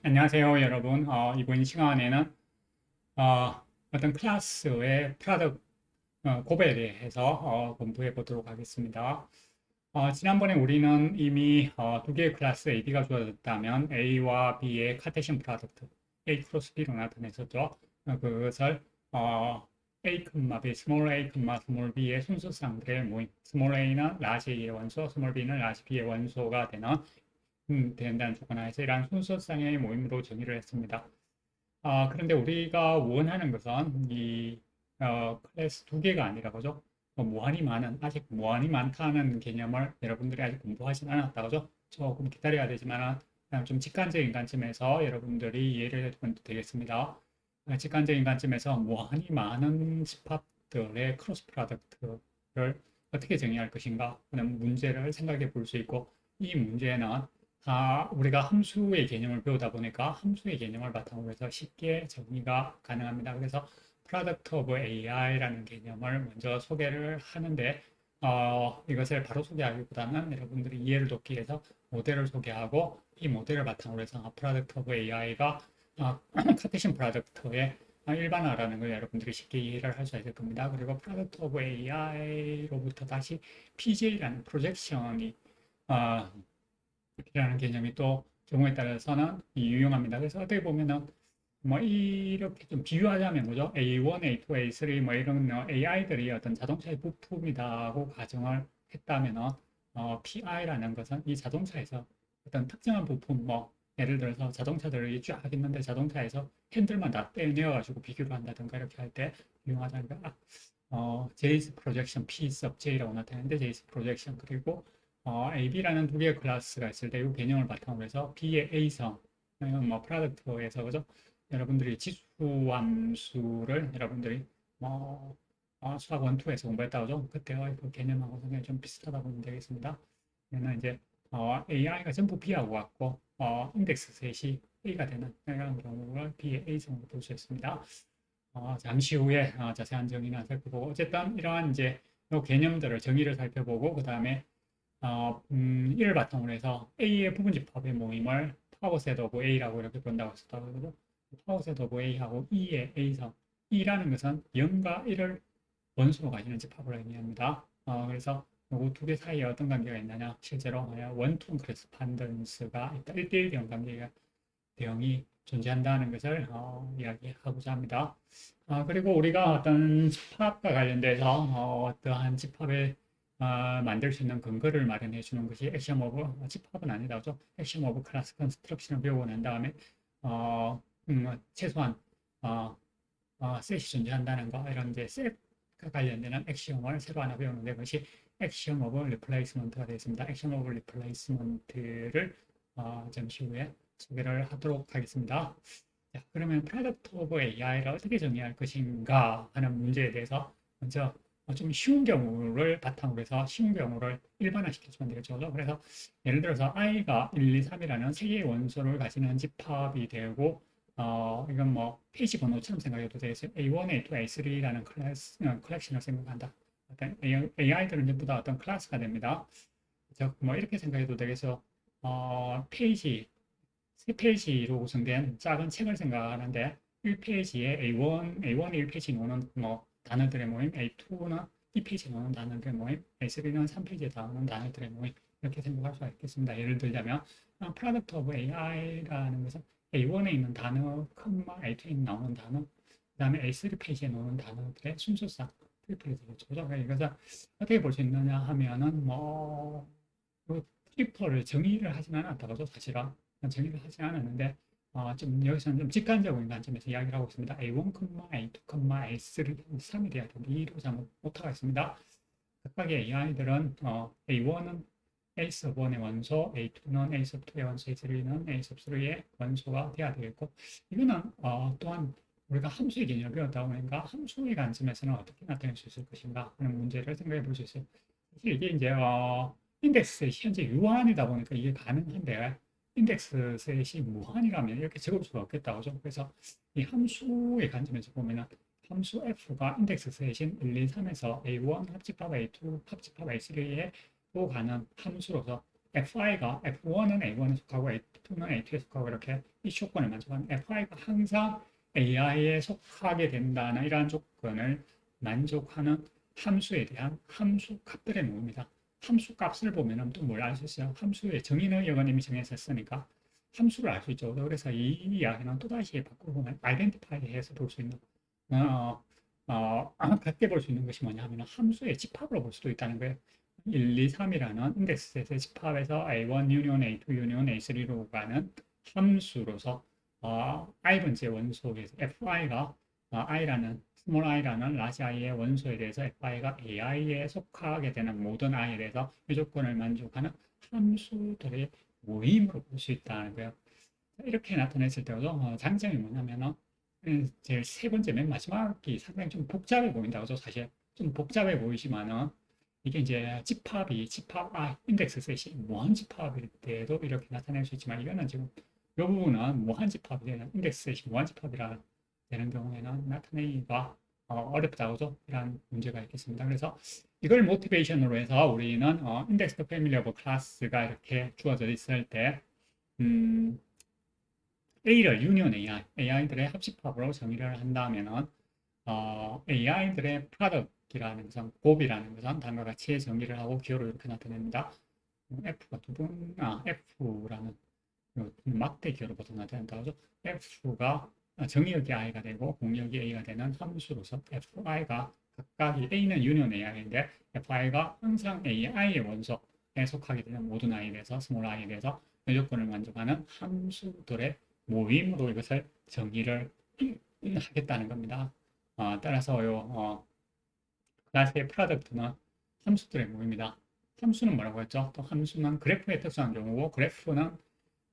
안녕하세요, 여러분. 이번 시간에는 어떤 클래스의 프로덕트 고백에 대해서 공부해 보도록 하겠습니다. 지난번에 우리는 이미 두 개의 클래스 AB가 주어졌다면 A와 B의 카테시안 프로덕트 A 크로스 B로 나타냈었죠. 그것을 어, A, B, 스몰 a, 스몰 b의 순서쌍들의 모임, 스몰 a는 라지 A의 원소, 스몰 b는 라지 B의 원소가 되는 된다는 조건 하에서 이러한 순서쌍의 모임으로 정의를 했습니다. 그런데 우리가 원하는 것은 이 클래스 두 개가 아니라 그죠? 무한히 많은, 아직 무한히 많다는 개념을 여러분들이 아직 공부하진 않았다 그죠? 조금 기다려야 되지만 그냥 좀 직관적인 관점에서 여러분들이 이해를 해두면 되겠습니다. 직관적인 관점에서 무한히 많은 집합들의 크로스 프로덕트를 어떻게 정의할 것인가 하는 문제를 생각해 볼 수 있고, 이 문제는 우리가 함수의 개념을 배우다 보니까 함수의 개념을 바탕으로 해서 쉽게 정의가 가능합니다. 그래서 Product of AI라는 개념을 먼저 소개를 하는데, 이것을 바로 소개하기보다는 여러분들이 이해를 돕기 위해서 모델을 소개하고, 이 모델을 바탕으로 해서 Product of AI가 카테신 프로덕트의 일반화라는 걸 여러분들이 쉽게 이해를 할 수 있을 겁니다. 그리고 Product of AI로부터 다시 PJ라는 프로젝션이 이라는 개념이 또 경우에 따라서는 유용합니다. 그래서 어떻게 보면은 뭐 이렇게 좀 비유하자면 뭐죠? A1, A2, A3 뭐 이런 AI들이 어떤 자동차의 부품이다고 가정을 했다면은 PI라는 것은 이 자동차에서 어떤 특정한 부품 뭐 예를 들어서 자동차들이 쫙 있는데 자동차에서 핸들만 다 떼내어 가지고 비교를 한다든가 이렇게 할 때 유용하다니까 JS 프로젝션 P sub J라고 나타내는데 JS 프로젝션 그리고 AB라는 두 개의 클래스가 있을 때 이 개념을 바탕으로 해서 B의 A성, 뭐 프로덕트에서 그죠? 여러분들이 지수함수를 여러분들이 뭐 수학 원투에서 공부했다고 죠 그때와 그 개념하고 상당히 좀 비슷하다고 보면 되겠습니다. 얘는 이제 AI가 전부 B하고 같고 인덱스 셋이 A가 되는 이런 경우를 B의 A성으로 볼 수 있습니다. 잠시 후에 자세한 정의는 살펴보고 어쨌든 이러한 이제 이 개념들을 정의를 살펴보고 그 다음에 이를 바탕으로 해서 A의 부분집합의 모임을 파워셋 오브 A라고 이렇게 본다고 했었다고 그러죠. 파워셋 오브 A하고 E의 A성. E라는 것은 0과 1을 원수로 가지는 집합을 의미합니다. 그래서 이 두 개 사이에 어떤 관계가 있느냐? 실제로 원투 그레스판던스가 있다. 1대1 대응 관계가 대응이 존재한다는 것을 이야기하고자 합니다. 그리고 우리가 어떤 집합과 관련돼서 어떠한 집합을 만들 수 있는 근거를 마련해 주는 것이 액션 오브 집합은 아니다 죠 액션 오브 클래스 컨스트럭션을 배우고 난 다음에 최소한 어, 셋이 존재한다는 거 이런 이제 셋과 관련되는 액시엄을 새로 하나 배우는데 그것이 액션 오브 리플레이스먼트가 되겠습니다. 액션 오브 리플레이스먼트를 잠시 후에 소개를 하도록 하겠습니다. 자, 그러면 프로덕트 오브 AI를 어떻게 정의할 것인가 하는 문제에 대해서 먼저 좀 쉬운 경우를 바탕으로 해서 쉬운 경우를 일반화시켜주면 되겠죠. 그래서 예를 들어서 i가 1, 2, 3이라는 세 개의 원소를 가지는 집합이 되고 이건 뭐 페이지 번호처럼 생각해도 되겠어요. A1, A2, A3라는 컬렉션을 생각한다. 어떤 AI들은 전부 다 어떤 클래스가 됩니다. 즉, 뭐 이렇게 생각해도 되겠어. 페이지 세 페이지로 구성된 작은 책을 생각하는데 1페이지에 A1이 1페이지 노는 뭐 단어들의 모임, A2는 2페이지 노는 단어들의 모임, A3는 3페이지에 나오는 단어들의 모임 이렇게 생각할 수가 있겠습니다. 예를 들자면 Product of AI라는 것은 A1에 있는 단어, A2에 나오는 단어, 그 다음에 A3 페이지에 나오는 단어들의 순서상 트리플이 되겠죠. 그래서 이것을 어떻게 볼 수 있느냐 하면은 트리플을 정의를 하지는 않았다고죠, 사실은. 정의를 하지 않았는데 좀 여기서는 좀 직관적인 관점에서 이야기를 하고 있습니다. A1, A2, A3, 3이 돼야 되는데 2로 잘못 못하고 있습니다. 각각의 AI들은 A1은 A sub 1의 원소, A2는 A sub 2의 원소, A3는 A sub 3의 원소가 돼야 되겠고 이거는 또한 우리가 함수의 개념을 배웠다 보니까 함수의 관점에서는 어떻게 나타낼 수 있을 것인가 하는 문제를 생각해 볼 수 있어요. 사실 이게 이제 인덱스의 현재 유한이다 보니까 이게 가능한데 인덱스 셋이 무한이라면 이렇게 적을 수가 없겠다. 그죠? 그래서 이 함수의 관점에서 보면은 함수 f가 인덱스 셋인 1, 2, 3에서 A1 합집합 A2 합집합 A3에 또 가는 함수로서 FI가 F1은 A1에 속하고 A2는 A2에 속하고 이렇게 이 조건을 만족하는 FI가 항상 AI에 속하게 된다는 이러한 조건을 만족하는 함수에 대한 함수 값들의 모음이다. 함수 값을 보면은 또 뭘 알 수 있어요? 함수의 정의는 여건 이미 정해졌으니까 함수를 알 수 있죠. 그래서 이 이야기는 또다시 바꾸고 보면 아이덴티파이해서 볼 수 있는 같게 볼 수 있는 것이 뭐냐 하면 함수의 집합으로 볼 수도 있다는 거예요. 1, 2, 3이라는 인덱스셋의 집합에서 A1 유니온 A2 유니온 A3로 가는 함수로서 i번째 원소에서 fi가 i라는 스몰 i라는 라지 i의 원소에 대해서 fi가 ai에 속하게 되는 모든 i에 대해서 이 조건을 만족하는 함수들의 모임으로 볼 수 있다는 거예요. 이렇게 나타냈을 때도 장점이 뭐냐면은 제일 세 번째 맨 마지막이 상당히 좀 복잡해 보인다고 죠 사실 좀 복잡해 보이지만은 이게 이제 집합 인덱스 셋이 무한 집합일 때도 이렇게 나타낼 수 있지만 이거는 지금 이 부분은 무한 집합이 되는 인덱스 셋이 무한 집합이라 되는 경우에는 나타내기가 어렵다고 죠 이런 문제가 있겠습니다. 그래서 이걸 모티베이션으로 해서 우리는 인덱스 패밀리 오브 클래스가 이렇게 주어져 있을 때 음, A를 유니온 AI, AI들의 합집합으로 정의를 한다면은 AI들의 product이라는 것은 곱이라는 것은 다음과 같이 정의를 하고 기호로 이렇게 나타냅니다. F가 F라는 막대 기호로 보통 나타낸다고 하죠. F가 정의역이 I가 되고 공역이 A가 되는 함수로서 FI가 각각이 A는 유니온 AI인데 FI가 항상 AI의 원소에 속하게 되는 모든 I에 대해서 스몰 I에 대해서 요건을 만족하는 함수들의 모임으로 이것을 정의를 하겠다는 겁니다. 따라서 클래스의 프로덕트는 함수들의 모임이다. 함수는 뭐라고 했죠? 또 함수는 그래프에 특수한 경우고 그래프는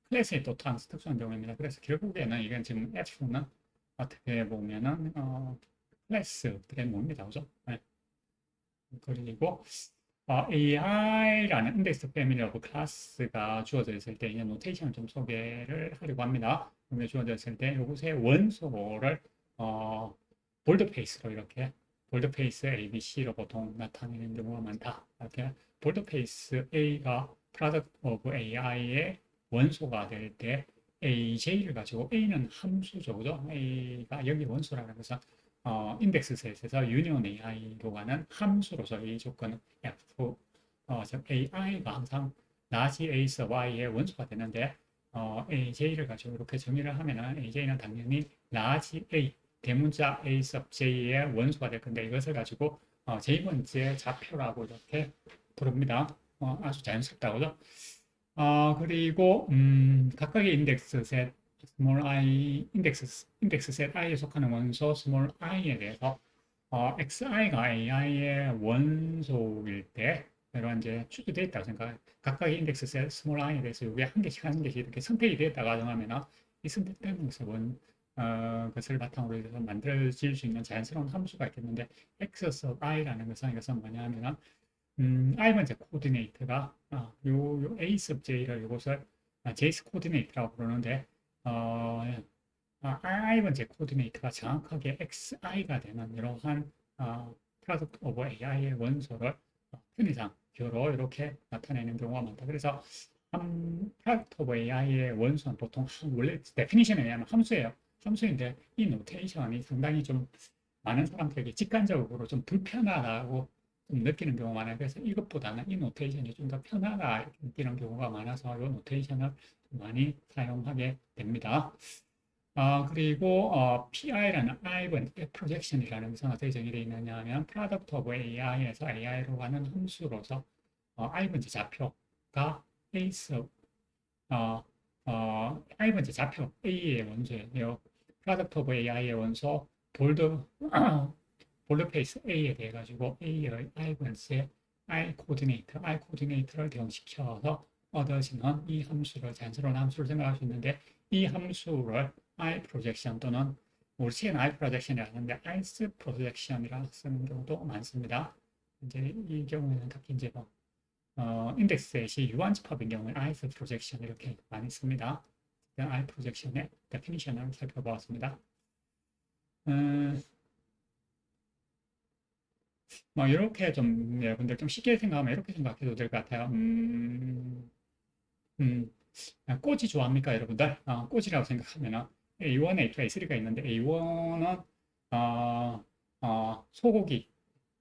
클래스에 또 특수한 경우입니다. 그래서 결국에는 이건 지금 F는 어떻게 보면은 클래스들의 모임이다. 그죠? 네. 그리고 AI라는 인덱스 패밀리 오브 클래스가 주어져 있을 때 이제 노테이션을 좀 소개를 하려고 합니다. 주어져 있을 때 이곳의 원소를 볼드페이스로 이렇게 볼드페이스 ABC로 보통 나타내는 경우가 많다. 이렇게 볼드페이스 A가 product of AI의 원소가 될 때 AJ를 가지고 A는 함수죠. 그죠? A가 여기 원소라는 것은 인덱스 셋에서 유니온 AI로 가는 함수로서 이 조건은 F, 즉 AI가 항상 나시 A sub Y의 원소가 되는데 AJ를 가지고 이렇게 정의를 하면은 AJ는 당연히 라지 A 대문자 A sub J의 원소가 될 건데 이것을 가지고 J번째 좌표라고 이렇게 부릅니다. 아주 자연스럽다고죠. 그리고 각각의 인덱스 셋 스몰 i 인덱스 셋 i에 속하는 원소 스몰 i에 대해서 xi가 ai의 원소일 때 이런 이제 추출되어 있다고 생각해요. 각각의 인덱스 셋 스몰 i에 대해서 이게 한 개씩 이렇게 선택이 되었다고 가정하면은 이 선택되는 것을 바탕으로 해서 만들어질 수 있는 자연스러운 함수가 있겠는데 x sub i라는 것은 이것은 뭐냐면은 i번째 코디네이트가 요 a sub j를 이것을 j's 코디네이트라고 부르는데 i번째 코디네이트가 정확하게 xi가 되는 이러한 product of ai의 원소를 편의상 교로 이렇게 나타내는 경우가 많다. 그래서 product of ai의 원소는 보통 원래 데피니션에 의하면 함수예요. 함수인데 이 노테이션이 상당히 좀 많은 사람들에게 직관적으로 좀 불편하다고 좀 느끼는 경우가 많아요. 그래서 이것보다는 이 노테이션이 좀 더 편하다 느끼는 경우가 많아서 이 노테이션을 많이 사용하게 됩니다. 그리고 PI라는 I번 프로젝션이라는 것은 어떻게 정의되어 있느냐 하면 Product of AI에서 AI로 가는 함수로서 I번째 좌표가 A스 I번째 좌표 A의 원소예요. Product of AI의 원소 볼드페이스 A에 대해 가지고 A의 I번째 I 코디네이트를 대응시켜서 얻어지는 이 함수를 자연스러운 함수를 생각할 수 있는데 이 함수를 I 프로젝션 또는 우리 시에는 I 프로젝션이라 하는데 I's 프로젝션이라 쓰는 경우도 많습니다. 이제 이 경우에는 특히 이제 인덱스 셋이 유한집합인 경우에 I's 프로젝션 이렇게 많이 씁니다. I 프로젝션의 데피니션을 살펴보았습니다. 이렇게 좀 여러분들 좀 쉽게 생각하면 이렇게 생각해도 될 것 같아요. 음, 꼬지 좋아합니까, 여러분들? 꼬지라고 생각하면은 A1, A2, A3가 있는데 A1은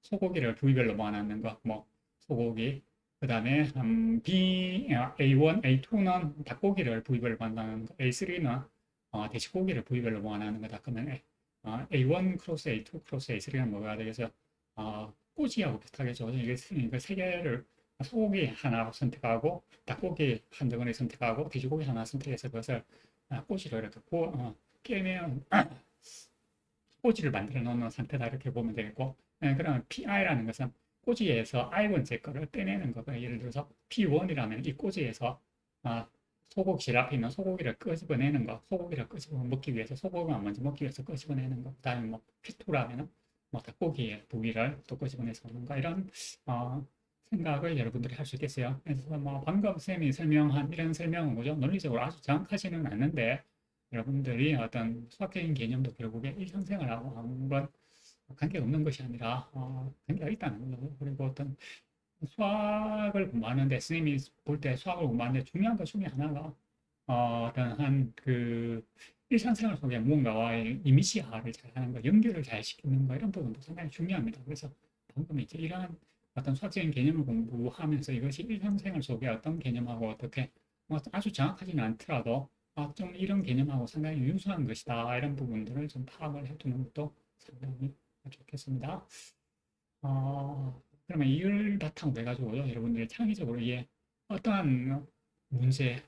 소고기를 부위별로 모아놨는 거, 뭐 소고기. 그다음에 A1, A2는 닭고기를 부위별로 모아놨는 거, A3는 돼지고기를 부위별로 모아놨는 거다. 그러면 A1 크로스 A2 크로스 A3는 뭐가 되겠어요? 꼬지하고 비슷하겠죠. 이게 세 개를 소고기 하나 선택하고 닭고기 한 덩어리 선택하고 돼지고기 하나 선택해서 그것을 꼬지로 이렇게 깨면 꼬지를 만들어 놓는 상태다 이렇게 보면 되겠고 그러면 PI라는 것은 꼬지에서 I번째 거를 떼내는 거고요. 예를 들어서 P1이라면 이 꼬지에서 아, 소고기 앞에 있는 소고기를 끄집어내는 거, 소고기를 끄집어 먹기 위해서 소고기만 먼저 먹기 위해서 끄집어내는 거. 그다음에 뭐 P2라면은 뭐 닭고기의 부위를 또 끄집어내서 먹는 거 이런 어, 생각을 여러분들이 할 수 있겠어요. 그래서 뭐 방금 쌤이 설명한 이런 설명은 뭐죠? 논리적으로 아주 정확하지는 않는데 여러분들이 어떤 수학적인 개념도 결국에 일상생활하고 아무런 관계가 없는 것이 아니라 관계가 있다는 거죠. 그리고 어떤 수학을 공부하는데 스님이 볼 때 수학을 공부하는데 중요한 것 중에 하나가 어떤 한 그 일상생활 속에 무언가와의 이미지화를 잘하는 거, 연결을 잘 시키는 거 이런 부분도 상당히 중요합니다. 그래서 방금 이제 이러한 어떤 수학적인 개념을 공부하면서 이것이 일상생활 속에 어떤 개념하고 어떻게 뭐 아주 정확하지는 않더라도 좀 이런 개념하고 상당히 유사한 것이다 이런 부분들을 좀 파악을 해두는 것도 상당히 좋겠습니다. 그러면 이걸 바탕으로 해가지고 여러분들이 창의적으로 이게 어떠한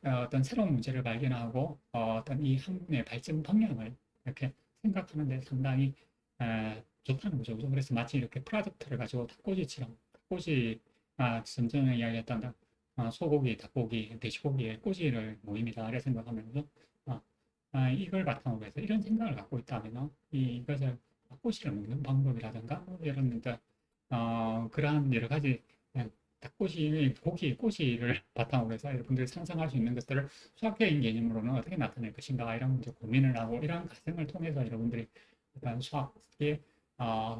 어떤 새로운 문제를 발견하고 어떤 이 학문의 발전 방향을 이렇게 생각하는데 상당히 좋다는 거죠. 그죠? 그래서 마치 이렇게 프로젝트를 가지고 닭꼬지처럼 닭꼬지 좀 전에 이야기했던 소고기, 닭고기, 돼지고기의 꼬지를 모임이다 이렇게 생각하면서 이걸 바탕으로 해서 이런 생각을 갖고 있다면 이것을 꼬지를 먹는 방법이라든가 뭐 이런 그러한 여러 가지 닭꼬시, 고기, 꼬시를 바탕으로 해서 여러분들이 상상할 수 있는 것들을 수학적인 개념으로는 어떻게 나타낼 것인가 이런 이제 고민을 하고 이런 과정을 통해서 여러분들이 일단 수학의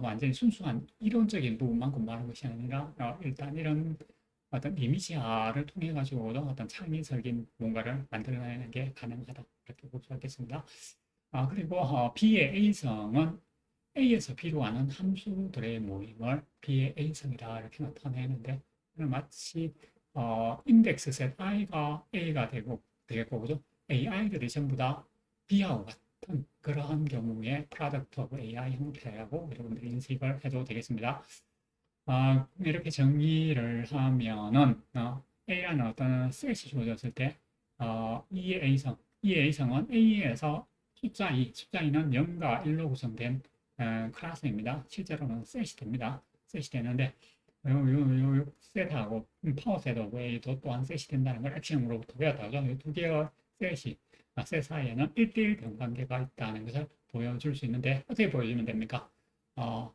완전히 순수한 이론적인 부분만 공부하는 것이 아니라 일단 이런 어떤 이미지화를 통해 가지고 어떤 창의적인 뭔가를 만들어내는 게 가능하다 이렇게 볼 수 있겠습니다. 그리고 B의 A성은 A에서 B로 가는 함수들의 모임을 B의 A성이다 이렇게 나타내는데 마치 인덱스 셋 I가 A가 되겠고 그죠? AI들이 전부 다 B하고 같은 그러한 경우에 product of AI 형태라고 여러분들이 인식을 해도 되겠습니다. 이렇게 정의를 하면은 A라는 어떤 셋이 주어졌을 때 E의 A성, E의 A성은 A에서 숫자 2는 0과 1로 구성된 클래스입니다. 실제로는 셋이 됩니다. 셋이 되는데 요 셋하고 파워셋하고 A도 또한 셋이 된다는 걸 액션으로부터 배웠다죠. 이 두 개의 셋 사이에는 1대1 병관계가 있다는 것을 보여줄 수 있는데 어떻게 보여주면 됩니까? 어,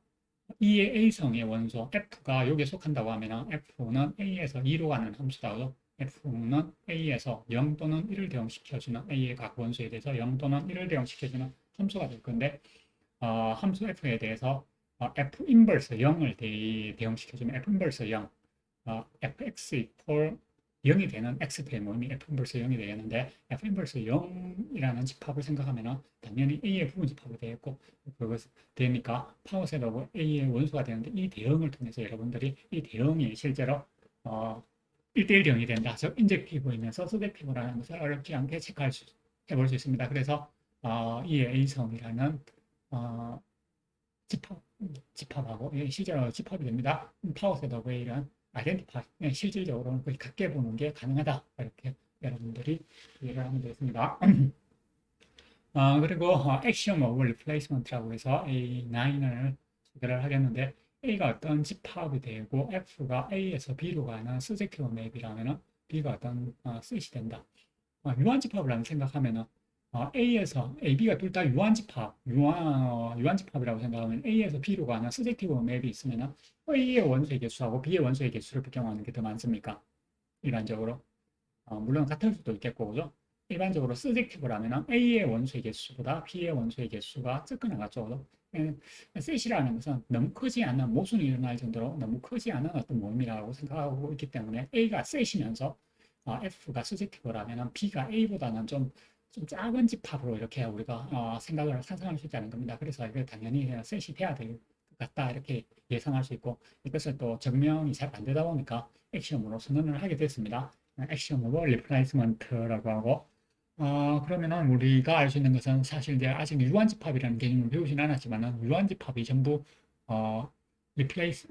E의 A성의 원소 F가 여기에 속한다고 하면 F는 A에서 2로 가는 함수라고 F는 A에서 0 또는 1을 대응시켜주는 A의 각 원소에 대해서 0 또는 1을 대응시켜주는 함수가 될 건데 함수 F에 대해서 F 인버스 0을 대응시켜주면 F 인버스 0 fx equal 0이 되는 x들의 모임이 f 인버스 0이 되겠는데 f 인버스 0이라는 집합을 생각하면 당연히 a의 부분 집합이 되겠고 그것 되니까 파워셋 오브 a의 원수가 되는데 이 대응을 통해서 여러분들이 이 대응이 실제로 1대1 대응이 된다. 즉 인젝티브이면서 서젝티브라는 것을 어렵지 않게 해볼 수 있습니다. 그래서 이 a성이라는 어, 집합하고 실제로 집합이 됩니다. 파워셋 오브 a는 아이덴티파이, 실질적으로는 거의 같게 보는 게 가능하다. 이렇게 여러분들이 이해를 하면 되겠습니다. 그리고 액션 오브 리플레이스먼트라고 해서 A9을 소개를 하겠는데 A가 어떤 집합이 되고 F가 A에서 B로 가는 서젝티브 맵이라면 B가 어떤 셋이 된다. 유한 집합을 생각하면 A에서 A, B가 둘 다 유한 집합이라고 생각하면 A에서 B로 가는 서젝티브 맵이 있으면 A의 원소의 개수하고 B의 원소의 개수를 비교하는 게 더 많습니까? 일반적으로. 물론 같을 수도 있겠고, 그죠? 일반적으로 서젝티브라면 A의 원소의 개수보다 B의 원소의 개수가 적거나 같죠, 그죠? 셋이라는 것은 너무 크지 않은 모순이 일어날 정도로 너무 크지 않은 어떤 모임이라고 생각하고 있기 때문에 A가 셋이면서 F가 수직티브라면 B가 A보다는 좀 작은 집합으로 이렇게 우리가 생각을 상상할 수 있다는 겁니다. 그래서 이게 당연히 셋이 돼야 될 것 같다 이렇게 예상할 수 있고 이것을 또 증명이 잘 안 되다 보니까 액시om으로 선언을 하게 됐습니다. 액시om 오브 리플레이스먼트라고 하고 그러면은 우리가 알 수 있는 것은 사실 이제 아직 유한집합이라는 개념을 배우진 않았지만은 유한집합이 전부 어, 리플레이스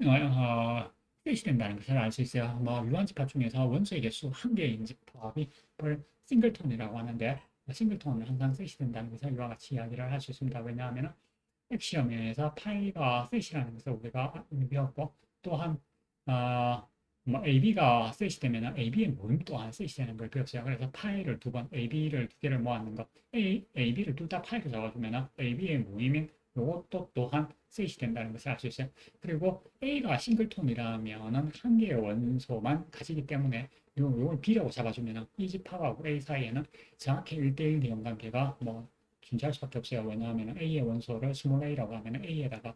셋이 된다는 것을 알 수 있어요. 뭐 유한집합 중에서 원소의 개수 한 개인 집합이 싱글톤이라고 하는데 싱글톤은 항상 셋이 된다는 것을 이와 같이 이야기를 할 수 있습니다. 왜냐하면 액시엄에서 파이가 셋이라는 것을 우리가 배웠고 또한 어, 뭐 AB가 셋이 되면 AB의 모임 또한 셋이 되는 걸 배웠어요. 그래서 파이를 두 번, AB를 두 개를 모았는 것, AB를 둘 다 파이로 잡아주면 AB의 모임인 이것도 또한 셋이 된다는 것을 알 수 있어요. 그리고 A가 싱글톤이라면은 한 개의 원소만 가지기 때문에 요걸 B라고 잡아주면 이 집합하고 A 사이에는 정확히 1대1 대응 관계가 뭐 존재할 수밖에 없어요. 왜냐하면 A의 원소를 스몰 a라고 하면 A에다가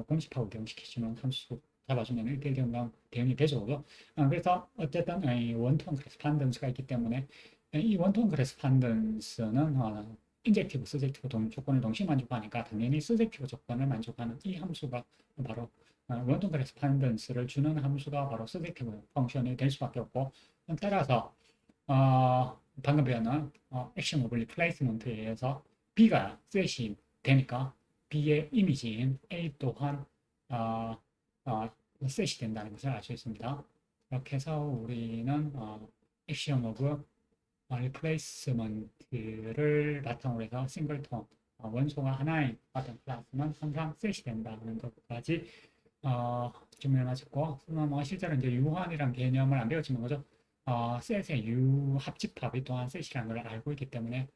공식하고 대응시켜주는 함수 잡아주면 1대1 대응이 되죠. 그래서 어쨌든 원톤 그래스판던스가 있기 때문에 이 원톤 그래스판던스는 인젝티브, 서젝티브 조건을 동시에 만족하니까 당연히 서젝티브 조건을 만족하는 이 함수가 바로 원톤 그래스판던스를 주는 함수가 바로 서젝티브 펑션이 될 수밖에 없고 따라서 방금 배웠는 액션 오브 리플레이스먼트에 의해서 B가 셋이 되니까 B의 이미지인 A 또한 어, 어, 셋이 된다는 것을 알 수 있습니다. 이렇게 해서 우리는 액션 오브 리플레이스먼트를 바탕으로 해서 싱글톤 원소가 하나인 어떤 클래스는 항상 셋이 된다는 것까지 증명을 마쳤고 뭐 실제로 이제 유한이란 개념을 안 배웠지만 그죠? 셋의 유합집합이 또한 셋이라는 걸 알고 있기 때문에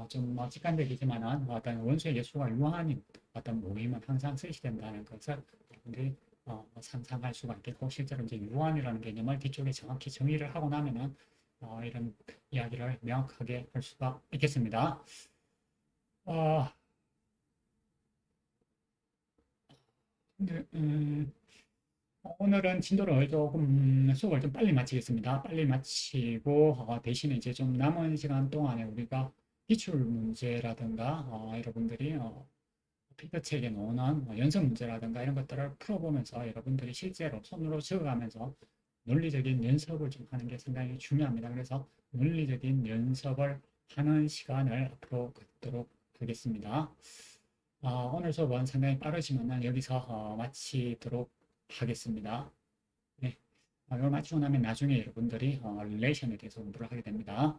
좀뭐 직관적이지만은 어떤 원소의 개수가 유한인 어떤 모임은 항상 셋이 된다는 것을 여러분들이 상상할 수가 있겠고 실제로 이제 유한이라는 개념을 뒤쪽에 정확히 정의를 하고 나면은 이런 이야기를 명확하게 할 수가 있겠습니다. 어, 네, 오늘은 진도를 조금 수업을 좀 빨리 마치겠습니다. 빨리 마치고 대신에 이제 좀 남은 시간 동안에 우리가 기출 문제라든가 여러분들이 필기책에 놓는 연습 문제라든가 이런 것들을 풀어보면서 여러분들이 실제로 손으로 적어가면서 논리적인 연습을 좀 하는 게 상당히 중요합니다. 그래서 논리적인 연습을 하는 시간을 앞으로 갖도록 하겠습니다. 오늘 수업은 상당히 빠르지만 여기서 마치도록 하겠습니다. 네. 이걸 마치고 나면 나중에 여러분들이 릴레이션에 대해서 공부를 하게 됩니다.